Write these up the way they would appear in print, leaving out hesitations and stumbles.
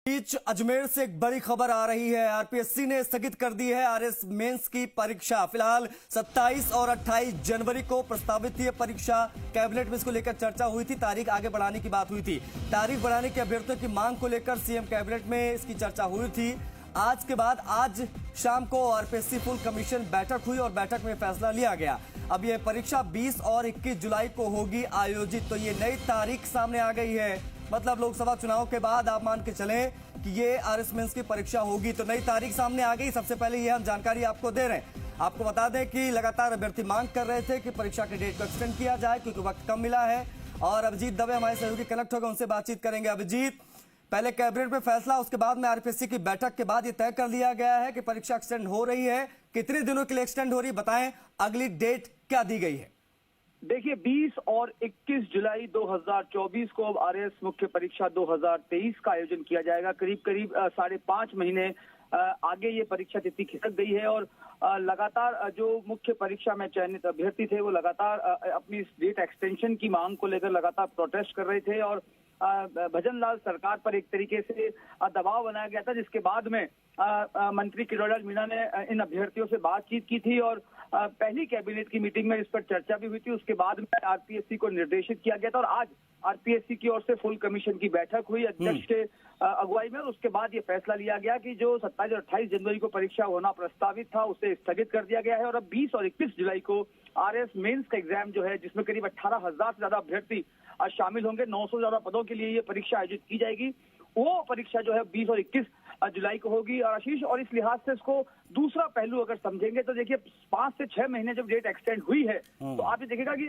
बीच अजमेर से एक बड़ी खबर आ रही है। आरपीएससी ने स्थगित कर दी है आरएस मेंस की परीक्षा। फिलहाल 27 और 28 जनवरी को प्रस्तावित थी परीक्षा। कैबिनेट में इसको लेकर चर्चा हुई थी, तारीख आगे बढ़ाने की बात हुई थी। तारीख बढ़ाने के अभ्यर्थियों की मांग को लेकर सीएम कैबिनेट में इसकी चर्चा हुई थी। आज के बाद आज शाम को आरपीएससी फुल कमीशन बैठक हुई और बैठक में फैसला लिया गया। अब यह परीक्षा 20 और 21 जुलाई को होगी आयोजित। तो ये नई तारीख सामने आ गई है। मतलब लोकसभा चुनाव के बाद आप मान के चलें कि ये आरएस मेंस की परीक्षा होगी। तो नई तारीख सामने आ गई। सबसे पहले ये हम जानकारी आपको दे रहे हैं। आपको बता दें कि लगातार अभ्यर्थी मांग कर रहे थे कि परीक्षा के डेट को एक्सटेंड किया जाए क्योंकि वक्त कम मिला है। और अभिजीत दवे हमारे सहयोगी कनेक्ट होगा, उनसे बातचीत करेंगे। अभिजीत, पहले कैबिनेट में फैसला, उसके बाद में आरपीएससी की बैठक के बाद ये तय कर लिया गया है कि परीक्षा एक्सटेंड हो रही है। कितने दिनों के लिए एक्सटेंड हो रही है, बताएं, अगली डेट क्या दी गई है? देखिए, 20 और 21 जुलाई 2024 को अब आरएस मुख्य परीक्षा 2023 का आयोजन किया जाएगा। करीब 5.5 महीने आगे ये परीक्षा तिथि खिसक गई है और लगातार जो मुख्य परीक्षा में चयनित अभ्यर्थी थे वो लगातार अपनी इस डेट एक्सटेंशन की मांग को लेकर लगातार प्रोटेस्ट कर रहे थे और भजनलाल सरकार पर एक तरीके से दबाव बनाया गया था, जिसके बाद में मंत्री किरोड़ीलाल मीणा ने इन अभ्यर्थियों से बातचीत की थी और पहली कैबिनेट की मीटिंग में इस पर चर्चा भी हुई थी। उसके बाद में आरपीएससी को निर्देशित किया गया था और आज आरपीएससी की ओर से फुल कमीशन की बैठक हुई अध्यक्ष के अगुवाई में। और उसके बाद ये फैसला लिया गया कि जो 27 और 28 जनवरी को परीक्षा होना प्रस्तावित था उसे स्थगित कर दिया गया है और अब 20 और 21 जुलाई को आरएस मेंस का एग्जाम जो है, जिसमें करीब 18,000 से ज्यादा अभ्यर्थी शामिल होंगे, 900 से ज्यादा पदों के लिए ये परीक्षा आयोजित की जाएगी। वो परीक्षा जो है 20 और 21 जुलाई को होगी। और आशीष, और इस लिहाज से इसको दूसरा पहलू अगर समझेंगे तो देखिए 5 से 6 महीने जब डेट एक्सटेंड हुई है तो आप ये देखिएगा कि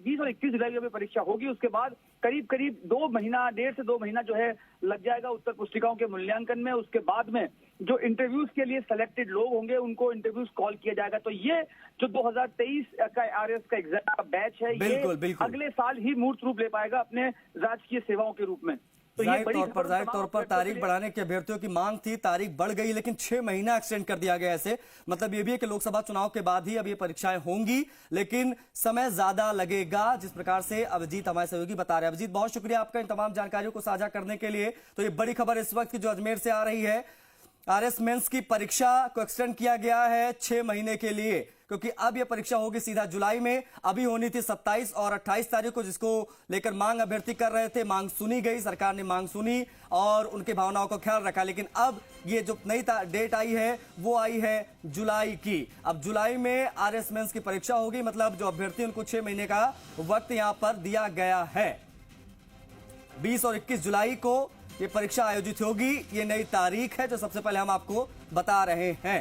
20 और 21 जुलाई को परीक्षा होगी। उसके बाद करीब 1.5 से 2 महीना जो है लग जाएगा उत्तर पुस्तिकाओं के मूल्यांकन में। उसके बाद में जो इंटरव्यूज के लिए सिलेक्टेड लोग होंगे उनको इंटरव्यूज कॉल किया जाएगा। तो ये जो 2023 का आरएस का एग्जाम का बैच है, ये अगले साल ही मूर्त रूप ले पाएगा अपने राजकीय सेवाओं के रूप में। तो जाहिर तौर पर तारीख बढ़ाने के अभ्यर्थियों की मांग थी, तारीख बढ़ गई लेकिन 6 महीना एक्सटेंड कर दिया गया। ऐसे मतलब ये भी है कि लोकसभा चुनाव के बाद ही अब ये परीक्षाएं होंगी, लेकिन समय ज्यादा लगेगा, जिस प्रकार से अभिजीत हमारे सहयोगी बता रहे हैं। अभिजीत, बहुत शुक्रिया आपका इन तमाम जानकारियों को साझा करने के लिए। तो ये बड़ी खबर इस वक्त की जो अजमेर से आ रही है, आरएस मेंस की परीक्षा को एक्सटेंड किया गया है 6 महीने के लिए, क्योंकि अब यह परीक्षा होगी सीधा जुलाई में। अभी होनी थी 27 और 28 तारीख को, जिसको लेकर मांग अभ्यर्थी कर रहे थे। मांग सुनी गई, सरकार ने मांग सुनी और उनकी भावनाओं को ख्याल रखा। लेकिन अब ये जो नई डेट आई है वो आई है जुलाई की। अब जुलाई में आरएस मेंस की परीक्षा होगी, मतलब जो अभ्यर्थी उनको 6 महीने का वक्त यहां पर दिया गया है। 20 और 21 जुलाई को ये परीक्षा आयोजित होगी। ये नई तारीख है जो सबसे पहले हम आपको बता रहे हैं।